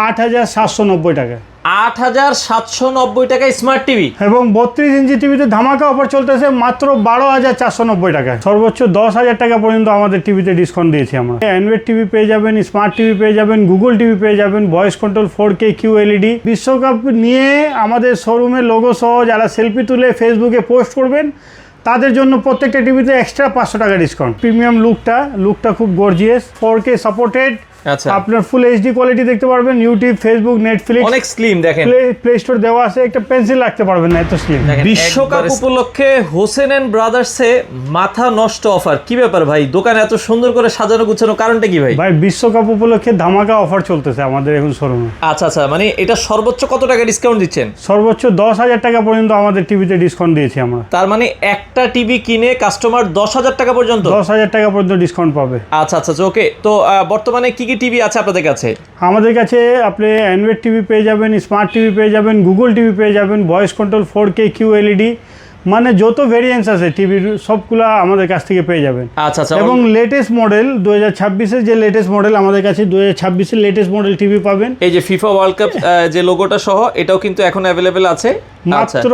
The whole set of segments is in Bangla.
8,790 টাকা। 8,790 টাকায় স্মার্ট টিভি এবং 32 ইঞ্চি টিভিতে ধামাকা অফার চলতেছে মাত্র 12,490 টাকায়। সর্বোচ্চ 10,000 টাকা পর্যন্ত আমাদের টিভিতে ডিসকাউন্ট দিয়েছি আমরা। অ্যান্ড্রয়েড টিভি পেয়ে যাবেন, স্মার্ট টিভি পেয়ে যাবেন, গুগল টিভি পেয়ে যাবেন, ভয়েস কন্ট্রোল 4K QLED। বিশ্বকাপ নিয়ে আমাদের শোরুমের লোগো সহ যারা সেলফি তুলে ফেসবুকে পোস্ট করবেন তাদের জন্য প্রত্যেকটা টিভিতে এক্সট্রা 500 টাকা ডিসকাউন্ট। প্রিমিয়াম লুকটা খুব গর্জিয়াস, 4K সাপোর্টেড। আচ্ছা, আপনার ফুল এইচডি কোয়ালিটি দেখতে পারবেন। ইউটিউব, ফেসবুক, নেটফ্লিক্স, অনেক স্লিম দেখেন, প্লে স্টোর দেওয়া আছে, একটা পেন্সিল রাখতে পারবেন না, এত স্লিম। বিশ্বকাপ উপলক্ষে হোসেন এন্ড ব্রাদার্সে মাথা নষ্ট অফার। কি ব্যাপার ভাই, দোকান এত সুন্দর করে সাজানো গুছানো, কারণটা কি ভাই? ভাই বিশ্বকাপ উপলক্ষে ধামাকা অফার চলতেছে আমাদের এখন শোরুমে। আচ্ছা, মানে এটা সর্বোচ্চ কত টাকা ডিসকাউন্ট দিচ্ছেন? সর্বোচ্চ 10,000 টাকা পর্যন্ত আমাদের টিভিতে ডিসকাউন্ট দিয়েছি আমরা। তার মানে একটা টিভি কিনে কাস্টমার 10,000 টাকা পর্যন্ত 10,000 টাকা পর্যন্ত ডিসকাউন্ট পাবে। আচ্ছা, ওকে। তো বর্তমানে কি টিভি আছে আপনাদের কাছে? আমাদের কাছে আপনি অ্যান্ড্রয়েড টিভি পেয়ে যাবেন, স্মার্ট টিভি পেয়ে যাবেন, গুগল টিভি পেয়ে যাবেন, ভয়েস কন্ট্রোল 4K QLED, মানে যত ভেরিয়েন্টস আছে টিভির সবগুলা আমাদের কাছ থেকে পেয়ে যাবেন। আচ্ছা, এবং লেটেস্ট মডেল 2026-এর যে লেটেস্ট মডেল আমাদের কাছে 2026-এর লেটেস্ট মডেল টিভি পাবেন। এই যে ফিফা ওয়ার্ল্ড কাপ যে লোগোটা সহ, এটাও কিন্তু এখন অ্যাভেলেবেল আছে মাত্র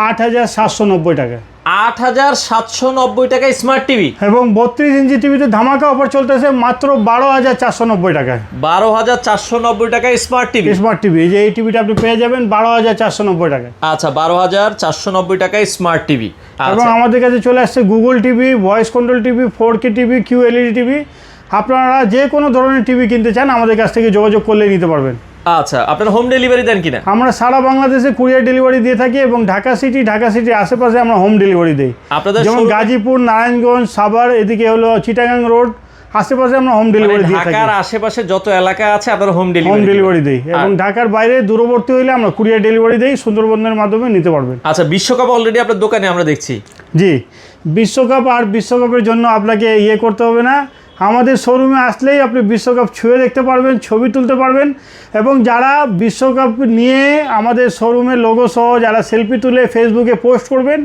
8,790 টাকা। 8,790 টাকায় স্মার্ট টিভি এবং 32 ইঞ্চি টিভিতে ধামাকা অফার চলতেছে মাত্র 12,490 টাকায়। 12,490 টাকায় স্মার্ট টিভি। স্মার্ট টিভি, এই যে এই টিভিটা আপনি পেয়ে যাবেন 12,490 টাকায়। আচ্ছা, 12,490 টাকায় স্মার্ট টিভি। এবং আমাদের কাছে চলে আসছে Google TV, voice control TV, 4K TV, QLED TV. আপনারা যে কোনো ধরনের টিভি কিনতে চান আমাদের কাছ থেকে যোগাযোগ করলে নিতে পারবেন। আচ্ছা, আপনারা হোম ডেলিভারি দেন কিনা? আমরা সারা বাংলাদেশে কুরিয়ার ডেলিভারি দিয়ে থাকি এবং ঢাকা সিটির আশেপাশে আমরা হোম ডেলিভারি দিই। আপনাদের যেমন গাজীপুর, নারায়ণগঞ্জ, সাভার, এদিকে হলো চিটাগাং রোড, আশেপাশে আমরা হোম ডেলিভারি দিয়ে থাকি। ঢাকার আশেপাশে যত এলাকা আছে আপনারা হোম ডেলিভারি দিই। এবং ঢাকার বাইরে দূরবর্তী হইলে আমরা কুরিয়ার ডেলিভারি দিই, সুন্দরবনের মাধ্যমে নিতে পারবেন। আচ্ছা, বিশ্বকাপ অলরেডি আপনার দোকানে আমরা দেখছি। জি, বিশ্বকাপের জন্য আপনাকে করতে হবে না, আমাদের শোরুমে আসলেই আপনি বিশ্বকাপ ছুঁয়ে দেখতে পারবেন, ছবি তুলতে পারবেন। এবং যারা বিশ্বকাপ নিয়ে আমাদের শোরুমের লোগো সহ যারা সেলফি তুলে ফেসবুকে পোস্ট করবেন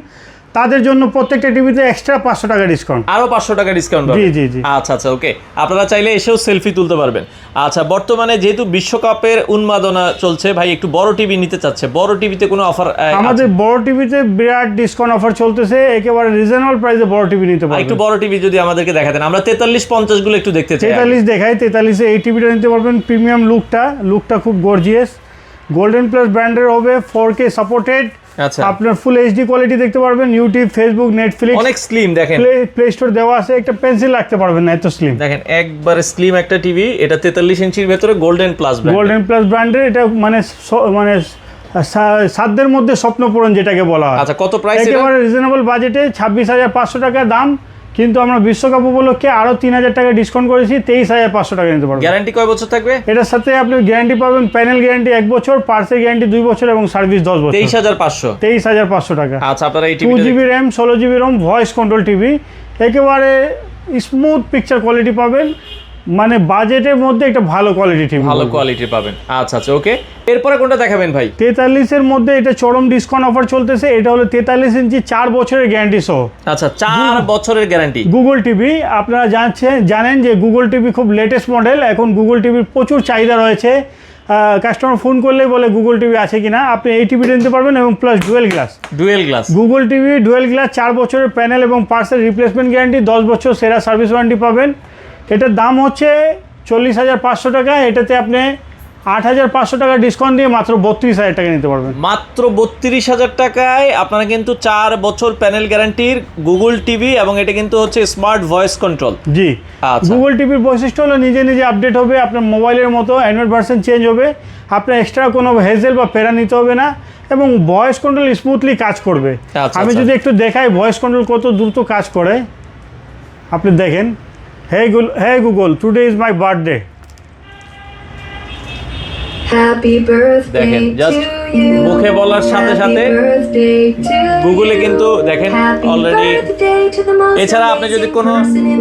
তাদের জন্য প্রত্যেকটা টিভিতে এক্সট্রা 500 টাকা ডিসকাউন্ট। আরো 500 টাকা ডিসকাউন্ট পাবেন। জি। আচ্ছা, ওকে। আপনারা চাইলে এসেও সেলফি তুলতে পারবেন। আচ্ছা, বর্তমানে যেহেতু বিশ্বকাপের উন্মাদনা চলছে, ভাই একটু বড় টিভি নিতে চাচ্ছে, বড় টিভিতে কোনো অফার? আমাদের বড় টিভিতে বিরাট ডিসকাউন্ট অফার চলতেছে, একেবারে রিজনেবল প্রাইসে বড় টিভি নিতে পারবেন। একটু বড় টিভি যদি আমাদেরকে দেখাতেন, আমরা 43-50 গুলো একটু দেখতে চাই। 43 দেখাই, 43-এ এই টিভিটা নিতে পারবেন। প্রিমিয়াম লুকটা খুব গর্জিয়াস, গোল্ডেন প্লাস ব্র্যান্ডের হবে, 4K সাপোর্টেড। আচ্ছা, আপনার ফুল এইচডি কোয়ালিটি দেখতে পারবেন। ইউটিউব, ফেসবুক, নেটফ্লিক্স, অনেক স্লিম দেখেন, প্লে স্টোর দেওয়া আছে, একটা পেন্সিল রাখতে পারবেন না, এত স্লিম দেখেন, একবারে স্লিম একটা টিভি। এটা 43 ইঞ্চির ভেতরে গোল্ডেন প্লাস ব্র্যান্ডের। এটা মানে সাধ্যের মধ্যে স্বপ্ন পূরণ যেটাকে বলা হয়। আচ্ছা, কত প্রাইস? একেবারে রিজনেবল বাজেটে 26,500 টাকা দাম, কিন্তু আমরা বিশ্বকাপ উপলক্ষে আরো 3,000 টাকা ডিসকাউন্ট করেছি, 23,500 টাকা নিতে পারবেন। গ্যারান্টি কয় বছর থাকবে? এটার সাথে আপনি গ্যারান্টি পাবেন, প্যানেল গ্যারান্টি 1 বছর, পার্সের গ্যারান্টি 2 বছর এবং সার্ভিস 10 বছর। 23,500 টাকা। আচ্ছা, আপনারা এই 2GB RAM, 16GB ROM, voice control TV, একেবারে স্মুথ পিকচার কোয়ালিটি পাবেন, মানে বাজেটের মধ্যে একটা ভালো কোয়ালিটি টিভি, ভালো কোয়ালিটি পাবেন। আচ্ছা, ওকে। এরপরে কোনটা দেখাবেন ভাই? 43-এর মধ্যে এটা চরম ডিসকাউন্ট অফার চলতেছে। এটা হলো 43 ইঞ্চি, 4 বছরের গ্যারান্টি সহ। আচ্ছা, 4 বছরের গ্যারান্টি। গুগল টিভি, আপনারা জানেন যে গুগল টিভি খুব লেটেস্ট মডেল। এখন গুগল টিভির প্রচুর চাহিদা রয়েছে, কাস্টমার ফোন করলেই বলে গুগল টিভি আছে কিনা। আপনি এই টিভিটা নিতে পারবেন এবং plus dual glass Google TV, dual glass, 4 বছরের প্যানেল এবং পার্সের রিপ্লেসমেন্ট গ্যারান্টি, 10 বছর সেরা সার্ভিস ওয়ারেন্টি পাবেন। এটার দাম হচ্ছে 40,500 টাকা। এটাতে আপনি 8,500 টাকা ডিসকাউন্ট দিয়ে মাত্র 32,000 টাকা নিতে পারবেন। মাত্র 32,000 টাকায় আপনারা কিন্তু 4 বছর প্যানেল গ্যারান্টির গুগল টিভি, এবং এটা কিন্তু হচ্ছে স্মার্ট ভয়েস কন্ট্রোল। জি, আচ্ছা। গুগল টিভির বৈশিষ্ট্য হলো নিজে আপডেট হবে, আপনার মোবাইলের মতো অ্যান্ড্রয়েড ভার্সন চেঞ্জ হবে, আপনার এক্সট্রা কোনো হেজেল বা প্যারা নিতে হবে না, এবং ভয়েস কন্ট্রোল স্মুথলি কাজ করবে। আমি যদি একটু দেখাই ভয়েস কন্ট্রোল কত দ্রুত কাজ করে, আপনি দেখেন। Hey Google, today is my birthday. Happy birthday দেখেন, জাস্ট মুখে বলার সাথে সাথে গুগলে কিন্তু দেখেন অলরেডি। এছাড়া আপনি যদি কোনো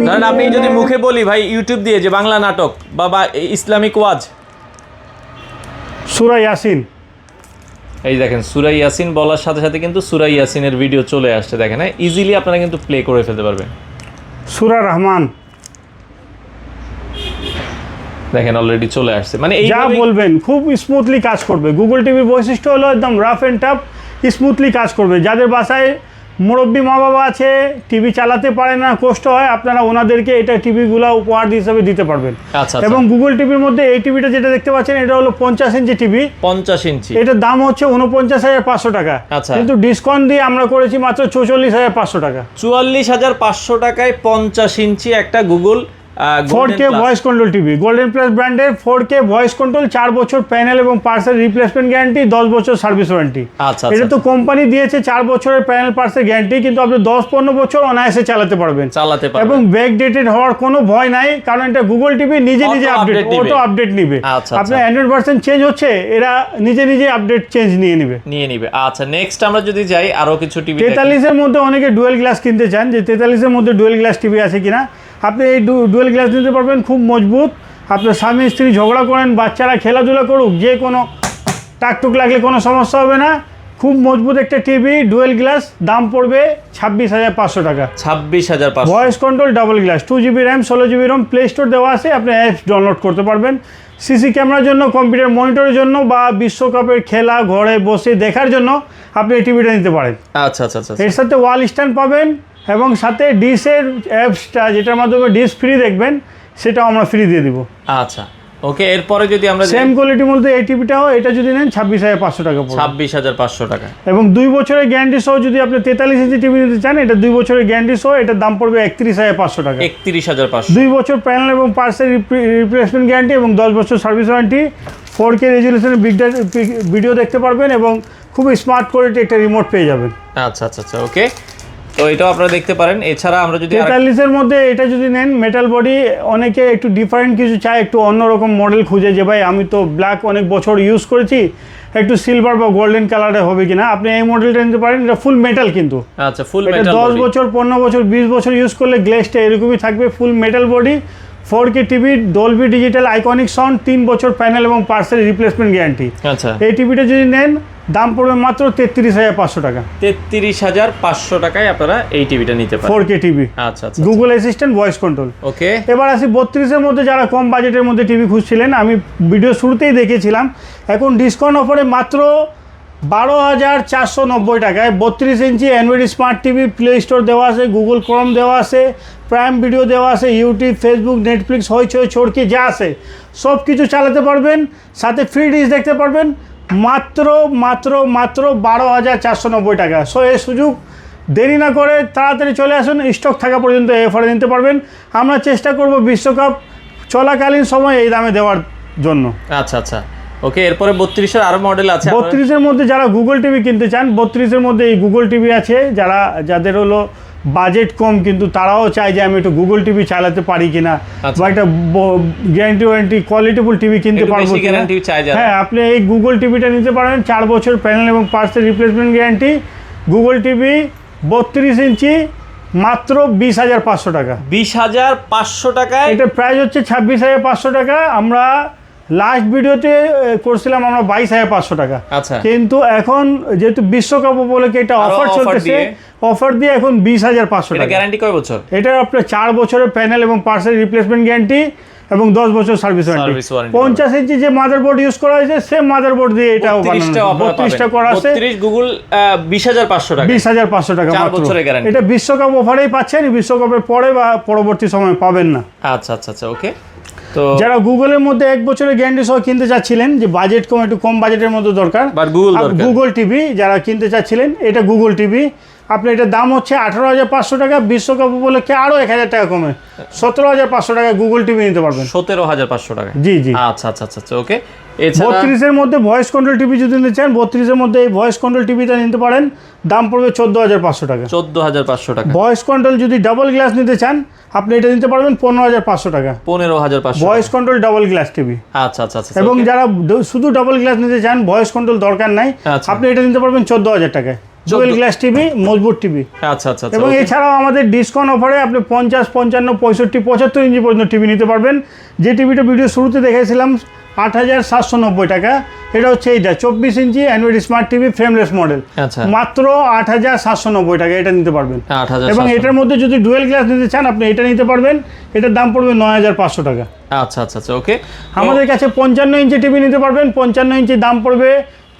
ধরেন, আপনি যদি মুখে বলি ভাই ইউটিউব দিয়ে যে বাংলা নাটক বা ইসলামিক ওয়াজ, সূরা ইয়াসিন, এই দেখেন সূরা ইয়াসিন বলার সাথে সাথে কিন্তু সূরা ইয়াসিনের ভিডিও চলে আসছে। দেখেন, ইজিলি আপনারা কিন্তু প্লে করে ফেলতে পারবেন। সূরা রহমান, দেখেন অলরেডি চলে আসছে, মানে যা এইভাবেই বলবেন খুব স্মুথলি কাজ করবে। গুগল টিভির বৈশিষ্ট্য হলো একদম রাফ অ্যান্ড টাফ, স্মুথলি কাজ করবে। যাদের বাসায় মুরব্বী মা বাবা আছে, টিভি চালাতে পারে না, কষ্ট হয়, আপনারা ওনাদেরকে এটা টিভিগুলো উপহার হিসাবে দিতে পারবেন। আচ্ছা এবং গুগল টিভির মধ্যে এই টিভিটা যেটা দেখতে পাচ্ছেন এটা হলো 50 ইঞ্চি টিভি। 50 ইঞ্চি, এটার দাম হচ্ছে 49,500 টাকা। আচ্ছা। কিন্তু ডিসকাউন্ট দিয়ে আমরা করেছি মাত্র 44,500 টাকা। 44,500 টাকায় 50 ইঞ্চি একটা Google 4K voice control TV, golden plus ব্র্যান্ডের 4K ভয়েস কন্ট্রোল, 4 বছর প্যানেল এবং পার্সেল রিপ্লেসমেন্ট গ্যারান্টি, 10 বছর সার্ভিস ওয়ারেন্টি। আচ্ছা এটা তো আচ্ছা, কোম্পানি দিয়েছে 4 বছরের প্যানেল পার্সেল গ্যারান্টি, কিন্তু আপনি 10-15 বছর অনায়াসে চালাতে পারবেন চালাতে পারবেন। এবং ব্যাকডেটেড হওয়ার কোনো ভয় নাই, কারণ এটা গুগল টিভি নিজে Auto নিজে আপডেট, update নিবে। অটো আপডেট নিবে। আচ্ছা, আপনার আচ্ছা। অ্যান্ড্রয়েড ভার্সন চেঞ্জ হচ্ছে, এরা নিজে নিজে আপডেট চেঞ্জ নিয়ে নেবে। আচ্ছা, নেক্সট আমরা যদি যাই আরো কিছু টিভি 43-এর মধ্যে অনেকে ডুয়েল গ্লাস কিনতে চান, যে 43-এর মধ্যে ডুয়েল গ্লাস টিভি আছে কিনা। আপনি এই ডুয়েল গ্লাস নিতে পারবেন, খুব মজবুত। আপনার স্বামী স্ত্রী ঝগড়া করেন, বাচ্চারা খেলাধুলা করুক, যে কোনো টাকটুক লাগলে কোনো সমস্যা হবে না। খুব মজবুত একটা টিভি, ডুয়েল গ্লাস, দাম পড়বে 26,500 টাকা। 26,500। Voice control, double glass, 2GB RAM, 16GB ROM, play store দেওয়া আছে, আপনি অ্যাপস ডাউনলোড করতে পারবেন। সিসি ক্যামেরার জন্য, কম্পিউটার মনিটরের জন্য বা বিশ্বকাপের খেলা ঘরে বসে দেখার জন্য আপনি এই টিভিটা নিতে পারেন। আচ্ছা আচ্ছা আচ্ছা, এর সাথে ওয়াল স্ট্যান্ড পাবেন এবং সাথে ডিশের অ্যাপসটা, যেটার মাধ্যমে ডিশ ফ্রি দেখবেন, সেটাও আমরা ফ্রি দিয়ে দিব। আচ্ছা ওকে, এরপরে যদি আমরা সেম কোয়ালিটির মধ্যে এই টিভিটাও, এটা যদি নেন 26,500 টাকা পড়বে। 26,500 টাকা। এবং 2 বছরের গ্যারান্টি সহ যদি আপনি 43 ইঞ্চি টিভি নিতে চান, এটা 2 বছরের গ্যারান্টি সহ, এটার দাম পড়বে 31,500 টাকা। 31,500। 2 বছর প্যানেল এবং পার্সেল রিপ্লেসমেন্ট গ্যারান্টি এবং 10 বছর সার্ভিস ওয়ারেন্টি। 4K রেজুলেশনের ভিডিও দেখতে পারবেন এবং খুব স্মার্ট কোয়ালিটি একটা রিমোট পেয়ে যাবেন। আচ্ছা আচ্ছা আচ্ছা, ওকে, তো এটাও আপনারা দেখতে পারেন। এছাড়া আমরা যদি 43-এর মধ্যে এটা যদি নেন, মেটাল বডি, অনেকে একটু ডিফারেন্ট কিছু চায়, একটু অন্যরকম মডেল খুঁজে, যে ভাই আমি তো ব্ল্যাক অনেক বছর ইউজ করেছি, একটু সিলভার বা গোল্ডেন কালারে হবে কিনা, আপনি এই মডেলটা নিতে পারেন। এটা ফুল মেটাল কিন্তু, আচ্ছা ফুল এটা মেটাল 10 বছর 15 বছর 20 বছর ইউজ করলে গ্লেসটা এরকমই থাকবে। ফুল metal body, 4K TV, Dolby digital, iconic sound, 3 বছর প্যানেল এবং পার্সেল রিপ্লেসমেন্ট গ্যারান্টি। আচ্ছা, এই টিভিটা যদি নেন, দাম পড়বে মাত্র 33,500 টাকা। 33,500 টাকায় আপনারা এই টিভিটা নিতে পারেন। 4K টিভি, আচ্ছা আচ্ছা, গুগল অ্যাসিস্ট্যান্ট, ভয়েস কন্ট্রোল। ওকে, এবার আসি 32-এর মধ্যে, যারা কম বাজেটের মধ্যে টিভি খুঁজছিলেন, আমি ভিডিও শুরুতেই দেখেছিলাম, এখন ডিসকাউন্ট অফারে মাত্র 12,490 টাকায় 32 inch Android smart TV, play store দেওয়া আছে, গুগল ক্রোম দেওয়া আছে, প্রাইম ভিডিও দেওয়া আছে, ইউটিউব, ফেসবুক, নেটফ্লিক্স, হইচই, চরকি যা আছে সব কিছু চালাতে পারবেন, সাথে ফ্রি ডিশ দেখতে পারবেন, মাত্র মাত্র মাত্র 12,490 টাকা। সো এই সুযোগ দেরি না করে তাড়াতাড়ি চলে আসুন, স্টক থাকা পর্যন্ত এই অফারে নিতে পারবেন। আমরা চেষ্টা করব বিশ্বকাপ চলাকালীন সময় এই দামে দেওয়ার জন্য। আচ্ছা আচ্ছা, ওকে, এরপরে 32-এর আরো মডেল আছে। 32-এর মধ্যে যারা গুগল টিভি কিনতে চান, 32-এর মধ্যে এই গুগল টিভি আছে, যাদের হলো বাজেট কম, কিন্তু তারাও চায় যে আমি একটু গুগল টিভি চালাতে পারি কিনা, বা একটা গ্যারান্টি ওয়ারেন্টি কোয়ালিটিফুল টিভি কিনতে পারবো কিনা। হ্যাঁ, আপনি এই গুগল টিভিটা নিতে পারেন, 4 বছর প্যানেল এবং parcel replacement guarantee. Google TV 32 ইঞ্চি, মাত্র 20,500 টাকা। 20,500 টাকায় এটা প্রাইস হচ্ছে 26,500 টাকা। আমরা লাস্ট ভিডিওতে করছিলাম আমরা 22,500 টাকা। আচ্ছা, কিন্তু এখন যেহেতু বিশ্বকাপ উপলক্ষে এটা অফার চলতেছে, অফার দিয়ে এখন 20,500 টাকা। গ্যারান্টি কয় বছর? এটা আপনার 4 বছরের প্যানেল এবং পার্সেল রিপ্লেসমেন্ট গ্যারান্টি এবং 10 বছর সার্ভিস ওয়ারেন্টি। 50 ইঞ্চি যে মাদারবোর্ড ইউজ করা হয়েছে, সেম মাদারবোর্ড দিয়ে এটাও 32টা করা আছে। 32 গুগল 20,500 টাকা। 20,500 টাকা 4 মাত্র। বছরের গ্যারান্টি। এটা বিশ্বকাপ অফারেই পাচ্ছেন, বিশ্বকাপের পরে বা পরবর্তী সময় পাবেন না। আচ্ছা আচ্ছা আচ্ছা, ওকে, তো যারা গুগলের মধ্যে 1 বছরের গ্যারান্টি সহ কিনতে চাচ্ছিলেন, যে বাজেট কম, একটু কম বাজেটের মধ্যে দরকার, বাট গুগল টিভি যারা কিনতে চাচ্ছিলেন, এটা গুগল টিভি আপনার, এটার দাম হচ্ছে 18,500 টাকা। বিশ্বকাপ উপলক্ষে আরও 1,000 টাকা কমে 17,500 টাকা গুগল টিভি নিতে পারবেন। 17,500 টাকা। জি জি, আচ্ছা আচ্ছা আচ্ছা, ওকে। এছাড়া 32-এর মধ্যে ভয়েস কন্ট্রোল টিভি যদি নিতে চান, 32-এর মধ্যে এই ভয়েস কন্ট্রোল টিভিটা নিতে পারেন, দাম পড়বে 14,500 টাকা। 14,500 টাকা। ভয়েস কন্ট্রোল যদি ডাবল গ্লাস নিতে চান, আপনি এটা নিতে পারবেন 15,500 টাকা। 15,500 voice control double glass TV. আচ্ছা আচ্ছা আচ্ছা, এবং যারা শুধু ডাবল গ্লাস নিতে চান, ভয়েস কন্ট্রোল দরকার নাই, আচ্ছা। আপনি এটা নিতে পারবেন 14,000 টাকায়। ডুয়েল গ্লাস টিভি, মজবুত টিভি। আচ্ছা আচ্ছা আচ্ছা, এবং okay. এছাড়াও আমাদের ডিসকাউন্ট অফারে আপনি 50, 55, 65, 75 ইঞ্চি পর্যন্ত টিভি নিতে পারবেন। যে টিভিটা ভিডিও শুরুতে দেখেছিলাম 8,790 টাকা, এটা হচ্ছে এইটা 24 inch Android smart TV frameless model, আচ্ছা। মাত্র 8,790 টাকা এটা নিতে পারবেন। 8,790 এবং এটার মধ্যে যদি ডুয়েল গ্লাস নিতে চান আপনি এটা নিতে পারবেন, এটার দাম পড়বে 9,500 টাকা। আচ্ছা আচ্ছা আচ্ছা, ওকে। আমাদের কাছে 55 ইঞ্চি টিভি নিতে পারবেন, 55 ইঞ্চি দাম পড়বে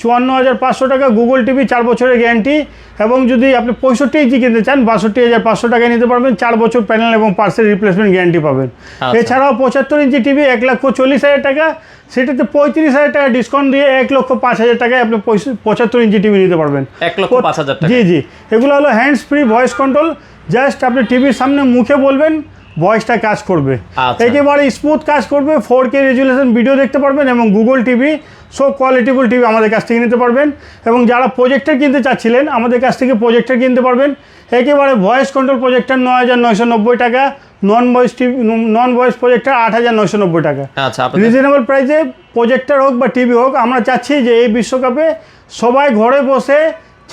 54,500 টাকা, গুগল টিভি 4 বছরের গ্যারান্টি। এবং যদি আপনি 65 ইঞ্চি কিনতে চান 62,500 টাকায় নিতে পারবেন, 4 বছর প্যানেল এবং পার্সেল রিপ্লেসমেন্ট গ্যারান্টি পাবেন। আচ্ছা। এছাড়াও 75 ইঞ্চি টিভি 1,40,000 টাকা, সেটাতে 35,000 টাকা ডিসকাউন্ট দিয়ে 1,05,000 টাকায় আপনি 75 ইঞ্চি টিভি নিতে পারবেন। 1,05,000 টাকা। জি জি, এগুলো হলো hands free voice control, just আপনি টিভির সামনে মুখে বলবেন, ভয়েসটা কাজ করবে, আচ্ছা। একেবারে স্মুথ কাজ করবে, 4K রেজুলেশন ভিডিও দেখতে পারবেন এবং গুগল টিভি সো কোয়ালিটিফুল টিভি আমাদের কাছ থেকে নিতে পারবেন। এবং যারা প্রজেক্টর কিনতে চাচ্ছিলেন আমাদের কাছ থেকে প্রজেক্টর কিনতে পারবেন, একেবারে ভয়েস কন্ট্রোল প্রজেক্টর 9,990 টাকা, নন ভয়েস প্রজেক্টর 8,990 টাকা। আচ্ছা, আপনাদের রিজনেবল প্রাইসে প্রজেক্টর হোক বা টিভি হোক, আমরা চাচ্ছি যে এই বিশ্বকাপে সবাই ঘরে বসে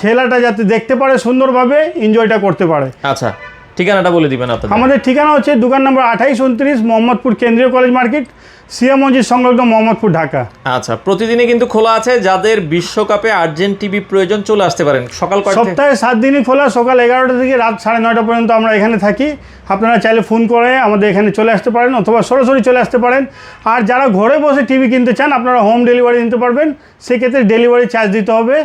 খেলাটা যাতে দেখতে পারে, সুন্দরভাবে এনজয়টা করতে পারে। আচ্ছা, ঠিকানাটা বলে দিবেন আপনাদের। আমাদের ঠিকানা হচ্ছে দোকান নম্বর 2829 মোহাম্মদপুর কেন্দ্রীয় কলেজ মার্কেট, সিয়া মসজিদ সংলগ্ন, মোহাম্মদপুর, ঢাকা। আচ্ছা, প্রতিদিনই কিন্তু খোলা আছে, যাদের বিশ্বকাপে আর্জেন্ট টিভি প্রয়োজন চলে আসতে পারেন। সকাল কয়টা থেকে? সপ্তাহে 7 দিনই খোলা, সকাল 11টা থেকে রাত 9:30 পর্যন্ত আমরা এখানে থাকি। আপনারা চাইলে ফোন করে আমাদের এখানে চলে আসতে পারেন অথবা সরাসরি চলে আসতে পারেন। আর যারা ঘরে বসে টিভি কিনতে চান আপনারা হোম ডেলিভারি নিতে পারবেন, সেক্ষেত্রে ডেলিভারি চার্জ দিতে হবে।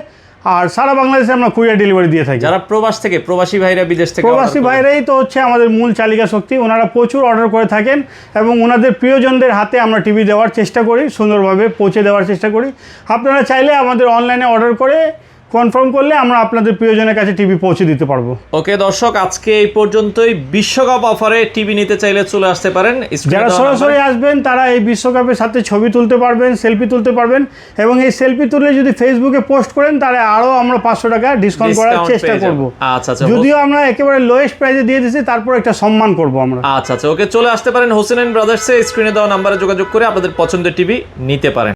আর সারা বাংলাদেশে আমরা কুরিয়ার ডেলিভারি দিয়ে থাকি। যারা প্রবাস থেকে, প্রবাসী ভাইরা বিদেশ থেকে প্রবাসী ভাইরাই তো হচ্ছে আমাদের মূল চালিকা শক্তি, ওনারা প্রচুর অর্ডার করে থাকেন এবং ওনাদের প্রিয়জনদের হাতে আমরা টিভি দেওয়ার চেষ্টা করি, সুন্দরভাবে পৌঁছে দেওয়ার চেষ্টা করি। আপনারা চাইলে আমাদের অনলাইনে অর্ডার করে কনফার্ম করলে আমরা আপনাদের প্রিয়জনের কাছে টিভি পৌঁছে দিতে পারবো। ওকে দর্শক, আজকে এই পর্যন্তই। বিশ্বকাপ অফারে টিভি নিতে চাইলে চলে আসতে পারেন। যারা সরাসরি আসবেন তারা এই বিশ্বকাপের সাথে ছবি তুলতে পারবেন, সেলফি তুলতে পারবেন এবং এই সেলফি তুলে যদি ফেসবুকে পোস্ট করেন তাহলে আরও আমরা 500 টাকা ডিসকাউন্ট করার চেষ্টা করব। আচ্ছা আচ্ছা, যদিও আমরা একেবারে লোয়েস্ট প্রাইসে দিয়ে দিচ্ছি, তারপর একটা সম্মান করব আমরা। আচ্ছা আচ্ছা, ওকে, চলে আসতে পারেন হোসেন এন্ড ব্রাদার্সে। স্ক্রিনে দেওয়া নাম্বারে যোগাযোগ করে আপনাদের পছন্দের টিভি নিতে পারেন।